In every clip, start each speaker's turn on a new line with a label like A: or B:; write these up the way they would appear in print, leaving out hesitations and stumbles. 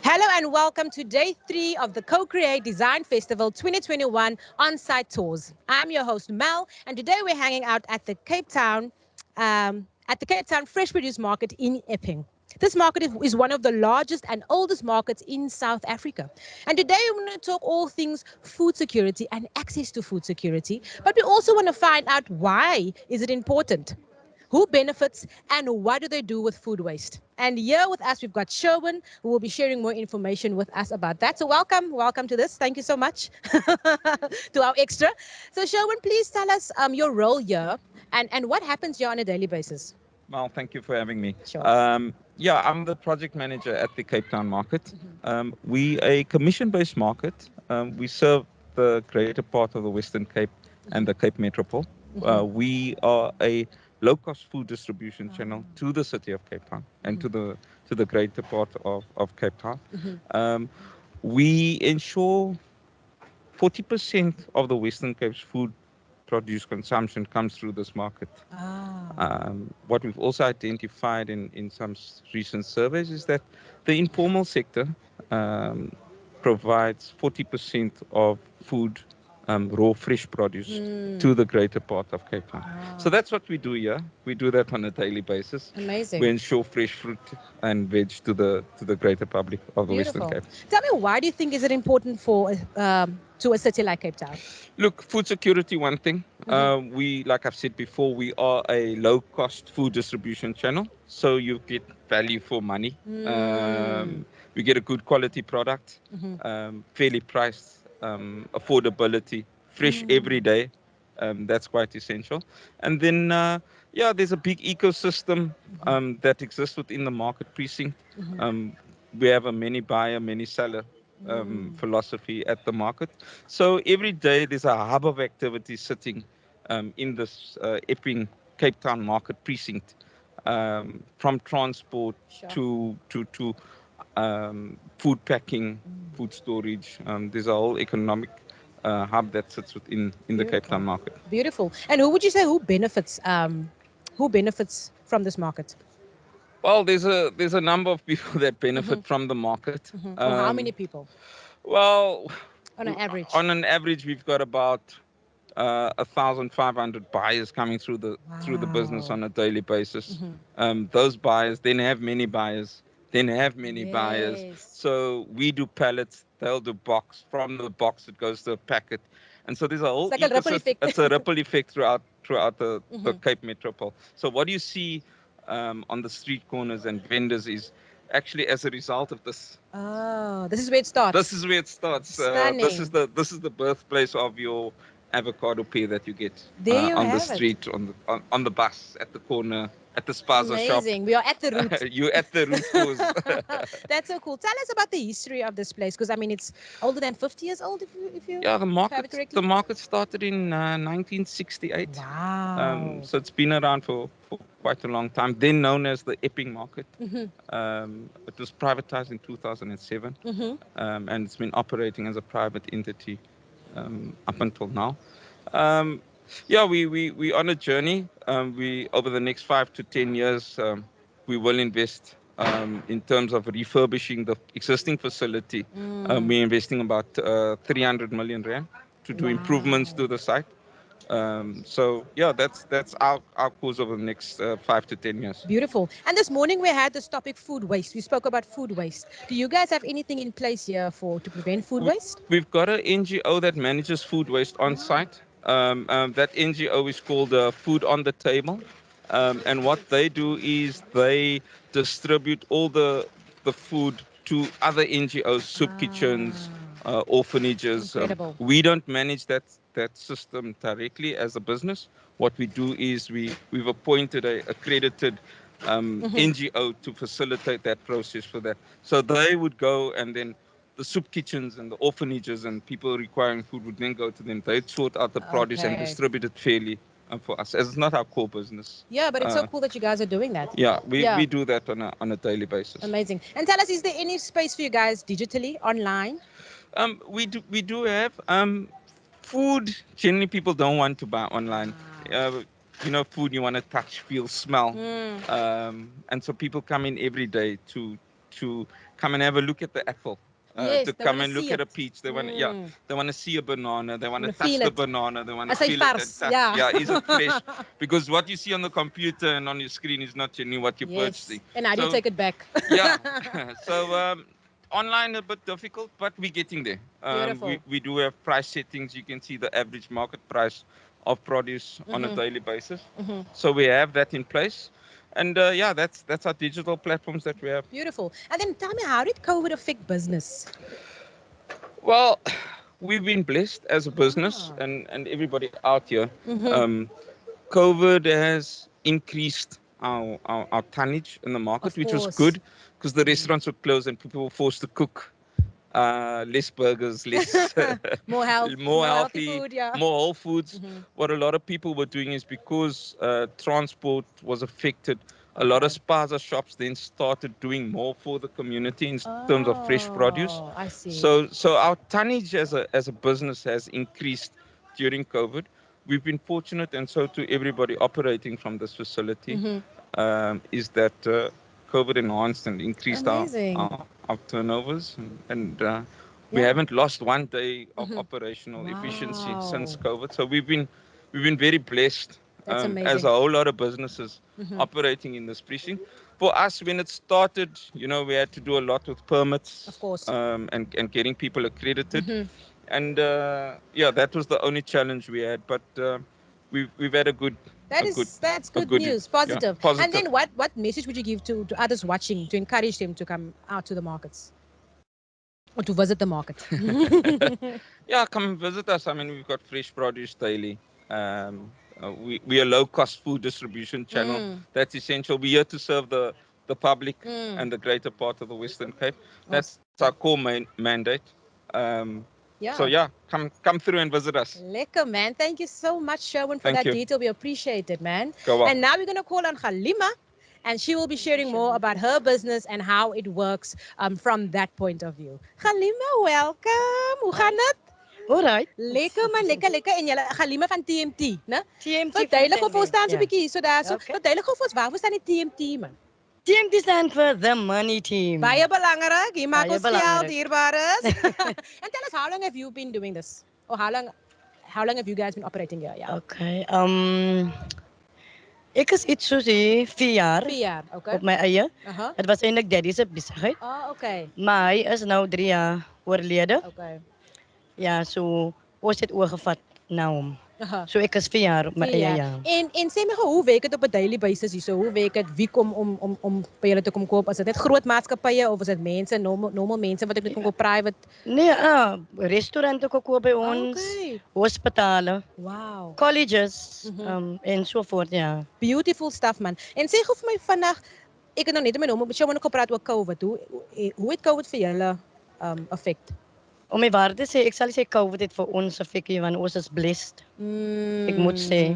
A: Hello and welcome to day 3 of the Co-Create Design Festival 2021 on-site tours. I'm your host Mel, and today we're hanging out at the Cape Town Fresh Produce Market in Epping. This market is one of the largest and oldest markets in South Africa. And today we're going to talk all things food security and access to food security. But we also want to find out why is it important? Who benefits and what do they do with food waste? And here with us, we've got Sherwin, who will be sharing more information with us about that. So welcome to this. Thank you so much to our extra. So Sherwin, please tell us your role here and what happens here on a daily basis.
B: Well, thank you for having me.
A: Sure.
B: Yeah, I'm the project manager at the Cape Town market. We a commission-based market. We serve the greater part of the Western Cape and the Cape Metropole. We are a low-cost food distribution channel to the city of Cape Town and to the greater part of Cape Town. We ensure 40% of the Western Cape's food produce consumption comes through this market. What we've also identified in some recent surveys is that the informal sector provides 40% of food, raw fresh produce to the greater part of Cape Town. So that's what we do here. We do that on a daily basis.
A: Amazing.
B: We ensure fresh fruit and veg to the greater public of the Western
A: Beautiful.
B: Cape.
A: Tell me, why do you think is it important for to a city like Cape Town?
B: Look, food security, one thing. Like I've said before, we are a low-cost food distribution channel, so you get value for money. We get a good quality product, fairly priced, affordability, fresh every day. That's quite essential. And then, there's a big ecosystem that exists within the market precinct. We have a many buyer, many seller philosophy at the market. So every day there's a hub of activity sitting in this Epping Cape Town market precinct, from transport
A: Sure.
B: to food packing, food storage. There's a whole economic hub that sits within the Cape Town market.
A: Beautiful. And who would you say who benefits from this market?
B: Well, there's a number of people that benefit from the market.
A: Or how many people
B: Well,
A: on an average?
B: on an average, we've got about 1,500 buyers coming through the business on a daily basis. Those buyers then have many buyers, then have many buyers.
A: Yes.
B: So we do pallets, they'll do box. From the box, it goes to a packet, and so there's a whole
A: It's like a ripple
B: ecosystem.
A: effect.
B: It's a ripple effect throughout the Cape Metropole. So what you see on the street corners and vendors is actually as a result of this.
A: Oh, this is where it starts.
B: This is where it starts.
A: Stunning.
B: This is the birthplace of your avocado pear that you get
A: There you
B: on the
A: have it.
B: street, on the bus, at the corner, at the spaza shop.
A: Amazing. We are at the root.
B: You're at the root cause.
A: That's so cool. Tell us about the history of this place, because I mean it's older than 50 years old, if you
B: Yeah,
A: have it correctly.
B: the market started in 1968.
A: Wow.
B: So it's been around for quite a long time. Then known as the Epping market. It was privatized in 2007, and it's been operating as a private entity up until now. Um, we on a journey. We over the next 5 to 10 years, we will invest in terms of refurbishing the existing facility. We're investing about 300 million rand to do improvements to the site. That's our course over the next 5 to 10 years.
A: Beautiful. And this morning we had this topic, food waste. We spoke about food waste. Do you guys have anything in place here to prevent food waste?
B: We've got an NGO that manages food waste on site. That NGO is called Food on the Table. And what they do is they distribute all the food to other NGOs, soup kitchens, orphanages.
A: Incredible.
B: We don't manage that system directly as a business. What we do is we've appointed a accredited NGO to facilitate that process for that. So they would go, and then the soup kitchens and the orphanages and people requiring food would then go to them. They'd sort out the produce and
A: Okay.
B: distribute it fairly for us, as it's not our core business.
A: Yeah, but it's so cool that you guys are doing that.
B: Yeah, we do that on a daily basis.
A: Amazing. And tell us, is there any space for you guys digitally, online?
B: We do have food. Generally, people don't want to buy online. Food you want to touch, feel, smell, and so people come in every day to to come and have a look at the apple.
A: Yes,
B: To
A: they
B: come
A: want to
B: and look
A: see
B: at
A: it.
B: a peach. They want to, they want to see a banana. They want to
A: Want to
B: touch
A: feel
B: the
A: it.
B: banana. They want to
A: As hy
B: feel it and
A: vars,
B: touch.
A: yeah.
B: Yeah, is it fresh? Because what you see on the computer and on your screen is not genuine what you're
A: Yes.
B: purchasing.
A: And how do you
B: So
A: take it back?
B: yeah, so online a bit difficult, but we're getting there.
A: Beautiful.
B: We do have price settings. You can see the average market price of produce on a daily basis. So we have that in place. And yeah, that's our digital platforms that we have.
A: Beautiful. And then tell me, how did COVID affect business?
B: Well, we've been blessed as a business and everybody out here. Um, COVID has increased our tonnage in the market,
A: Of
B: which was
A: course.
B: good because the restaurants were closed and people were forced to cook less burgers, less
A: More health,
B: more
A: more healthy
B: healthy,
A: food, yeah.
B: more whole foods. What a lot of people were doing is because transport was affected. A lot of
A: Okay.
B: spaza shops then started doing more for the community in terms of fresh produce.
A: Oh, I see.
B: So our tonnage as a business has increased during COVID. We've been fortunate, and so to everybody operating from this facility, is that COVID enhanced and increased
A: Amazing.
B: our turnovers, and we
A: Yeah.
B: haven't lost one day of operational efficiency since
A: Wow.
B: COVID. So we've been very blessed,
A: That's
B: as
A: amazing.
B: a whole lot of businesses operating in this precinct. For us, when it started, we had to do a lot with permits,
A: Of course.
B: and getting people accredited, and yeah, that was the only challenge we had. But we've had a good
A: That's
B: a
A: good
B: good
A: news.
B: yeah,
A: Positive. And
B: positive.
A: then what message would you give to others watching to encourage them to come out to the markets or to visit the market?
B: Yeah, come visit us. I mean, we've got fresh produce daily. We're a low-cost food distribution channel. That's essential. We're here to serve the public and the greater part of the Western Cape. That's our core mandate. So
A: Yeah.
B: yeah, come through and visit us.
A: Lekker, man. Thank you so much, Sherwin, for
B: Thank
A: that
B: you.
A: detail. We appreciate it, man.
B: Go on.
A: And now we're going to call on Halima, and she will be sharing more about her business and how it works from that point of view. Halima, welcome. Hoe gaan het?
C: Alright.
A: Lekker man, lekker. En julle Halima van TMT, né?
C: TMT
A: Verduidelik gou vir ons, staan so 'n
C: ja.
A: bietjie so daar so.
C: Okay.
A: Verduidelik gou vir ons, waarvoor staan die TMT, man?
C: TMT stand for the money team.
A: Baie belangrik. Jy maak
C: Baie
A: ons geld
C: belangrik.
A: dierbares. And tell us, how long have you been doing this? Or how long have you guys been operating here? Yeah.
C: Okay. Ek is iets soos 4 jaar
A: 4 jaar, okay.
C: op my eie.
A: Aha.
C: Het was eintlik daddy se besigheid,
A: Ah, okay.
C: maar hy is nou 3 jaar oorlede.
A: Okay.
C: Ja, so ons het oorgevat na hom.
A: Aha.
C: So ek is 4 jaar op my
A: 4
C: eie,
A: jaar.
C: ja.
A: En sê my gou, hoe werk dit op 'n daily basis hierso? Hoe werk dit? Wie kom om by julle te kom koop? Is dit net groot maatskappye of is dit mense, normal mense wat ek net kom koop private?
C: Nee, restaurante koop by ons,
A: Okay.
C: hospitale,
A: Wow.
C: colleges, en so voort, ja.
A: Beautiful stuff, man. En sê gou vir my vandag, ek het nou net met hom gepraat oor COVID. Hoe het COVID vir julle affect?
C: Om my waar te sê, ek sal nie sê COVID het vir ons affekteer want ons is blessed. Ek moet sê,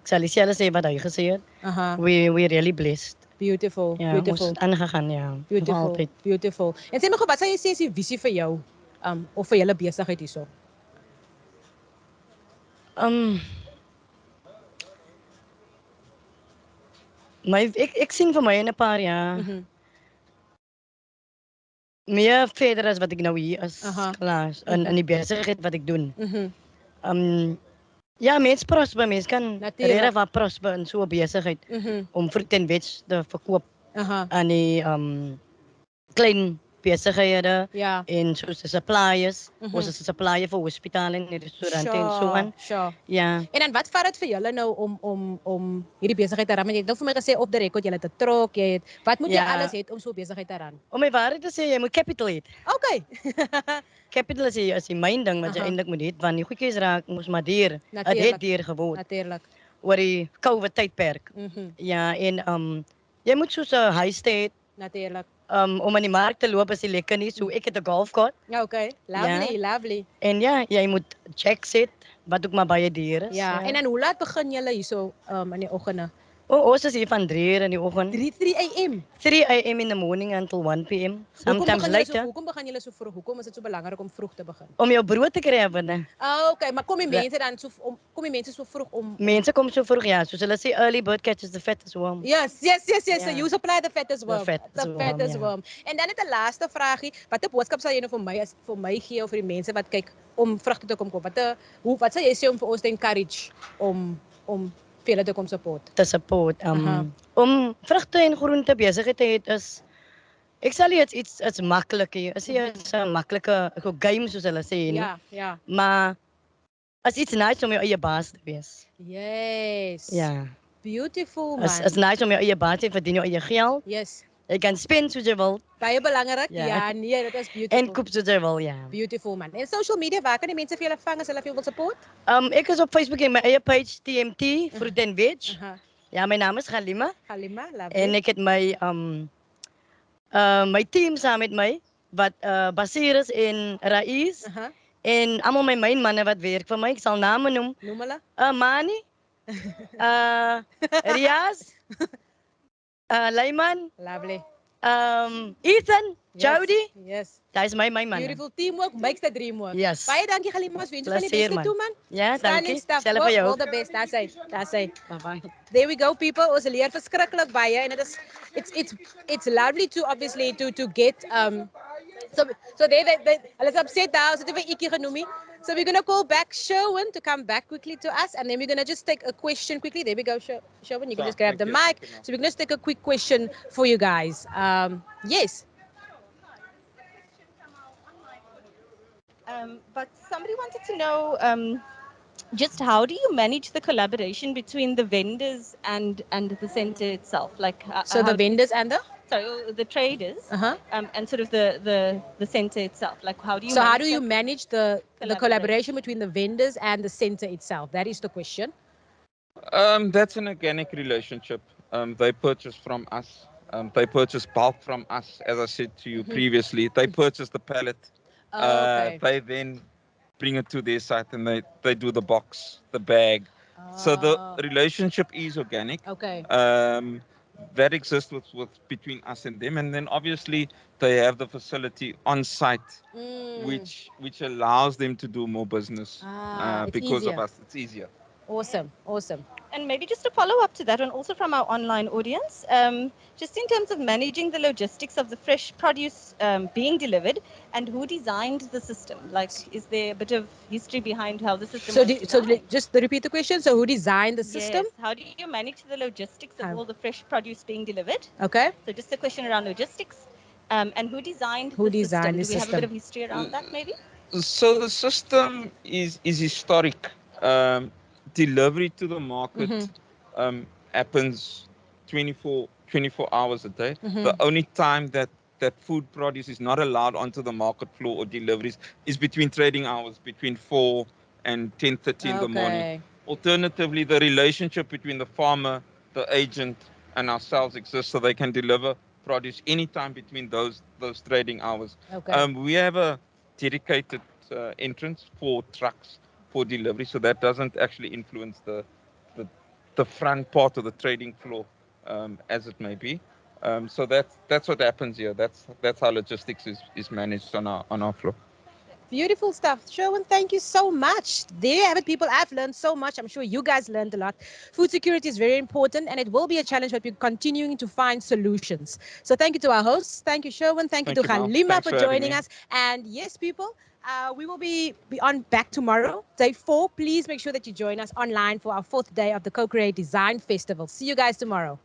C: ek sal nie sê wat hy gesê het.
A: Aha.
C: We really blessed.
A: Beautiful,
C: Ja, ons
A: beautiful.
C: het aangegaan, ja. Nog
A: Beautiful,
C: altyd.
A: beautiful. En sê my gou, wat sê is die visie vir jou of vir julle besigheid hierso?
C: Ek sien vir my in 'n paar jaar meer verder as wat ek nou hier is, klaar, in die besigheid wat ek doen. Ja, mens prosper, mens kan
A: Natuurlijk.
C: regtig wat prosper in so 'n besigheid om fruit en veg te verkoop aan die klein besighede
A: Ja.
C: en soos die suppliers. Ons is 'n supplier vir hospitale en restaurante en so aan.
A: Sure.
C: Ja.
A: En dan wat vat dit vir julle nou om hierdie besigheid te ran? Want jy het nou vir my gesê op die rekord jy het 'n trok, jy het wat moet jy
C: Ja.
A: alles hê om so 'n besigheid te ran?
C: Om my waarheid te sê, jy moet capital hê.
A: Okay.
C: Capital is die myn ding wat jy eintlik moet hê, want die goedjies raak mos maar duur. Dit
A: Natuurlijk.
C: het duur geword
A: Natuurlik.
C: oor die COVID tydperk. Ja, en jy moet soos 'n huis hê
A: Natuurlik.
C: om in die mark te loop is nie lekker nie. So ek het 'n golfkart
A: Ja, okay. Lovely, lovely.
C: en ja, jy moet checks hê wat ook maar baie duur is.
A: Ja. En dan hoe laat begin julle hierso in die oggende?
C: Ons is hier van 3 uur in die oggend.
A: 3 a.m.
C: 3 a.m. in the morning until 1 p.m. Sometimes later.
A: Hoekom begin julle so vroeg? Hoekom is dit so belangrik om vroeg te begin?
C: Om jou brood te kry binne.
A: Okay, maar kom die mense dan kom die mense so vroeg om
C: Mense kom so vroeg ja, soos hulle sê early bird catches the fattest worm.
A: Yes. So you supply the fattest worm.
C: The fattest
A: worm. En dan net 'n laaste vraagie, watter boodskap sal jy nou vir my gee of vir die mense wat kyk om vrugte te kom koop? Wat sal jy sê om vir ons te encourage om vir hulle te kom support?
C: Te support om vrugte en groente besigheid te hê is ek sal nie iets maklik hier. Is nie 'n maklike game soos hulle sê nie.
A: Ja.
C: Maar as iets nice om jou eie baas te wees.
A: Yes.
C: Ja.
A: Beautiful man.
C: As nice om jou eie baas te verdien jou eie geld.
A: Yes.
C: Jy kan spend soos jy wil.
A: Baie belangrik. Ja, nee, dit is beautiful.
C: En koop soos jy wil, ja.
A: Beautiful man. En social media, waar kan die mense vir julle vang as hulle vir jou wil support?
C: Ek is op Facebook en my eie page TMT Fruit and Veg. Ja, my naam is Halima.
A: Halima, lovely.
C: En ek het my team saam met my wat baseer is in Rais. En almal my manne wat werk vir my. Ek sal name noem.
A: Noem hulle.
C: Mani. Riaz. Layman.
A: Lovely.
C: Ethan. Jody.
A: Yes.
C: That is my man.
A: Beautiful teamwork makes the dream work.
C: Yes.
A: Baie dankie Halima, ons wens van die beste toe man.
C: Ja, dankie.
A: Selfe vir jou. All the best. That's it.
C: Bye.
A: There we go people. Ons leer verskriklik baie en dit is it's lovely to obviously to get so they hulle is upset daar, so dit het vir Ikkie genoem. So we're going to call back Sherwin to come back quickly to us, and then we're going to just take a question quickly. There we go, Sherwin, you can just grab the mic. So we're going to take a quick question for you guys. Yes.
D: But somebody wanted to know just how do you manage the collaboration between the vendors and the center itself? Like
A: so the vendors and
D: the traders and sort of the center itself. Like how do you?
A: So how do you manage the collaboration between the vendors and the center itself? That is the question.
B: That's an organic relationship. They purchase from us. They purchase bulk from us, as I said to you previously. They purchase the pallet.
A: Okay.
B: They then bring it to their site and they do the box, the bag. So the relationship is organic.
A: Okay.
B: That exists with between us and them, and then obviously they have the facility on site, which allows them to do more business because of us. It's easier.
A: Awesome.
D: And maybe just a follow up to that one, also from our online audience, just in terms of managing the logistics of the fresh produce being delivered, and who designed the system? Like, is there a bit of history behind how the system was designed?
A: So just repeat the question. So who designed the system?
D: Yes. How do you manage the logistics of all the fresh produce being delivered?
A: Okay.
D: So just a question around logistics. And who designed
A: the system?
D: Do we have a bit of history around that maybe?
B: So the system is historic. Delivery to the market happens 24 hours a day. The only time that food produce is not allowed onto the market floor or deliveries is between trading hours, between 4 and 10:30 in the morning. Alternatively, the relationship between the farmer, the agent, and ourselves exists, so they can deliver produce anytime between those trading hours. We have a dedicated entrance for trucks for delivery, so that doesn't actually influence the front part of the trading floor, as it may be. So that's what happens here. That's how logistics is managed on our floor.
A: Beautiful stuff. Sherwin, thank you so much. There you have it, people. I've learned so much. I'm sure you guys learned a lot. Food security is very important, and it will be a challenge, but we're continuing to find solutions. So thank you to our hosts. Thank you, Sherwin. Thank you to Halima for joining us. And yes, people, we will be on back tomorrow, day 4. Please make sure that you join us online for our 4th day of the Co-Create Design Festival. See you guys tomorrow.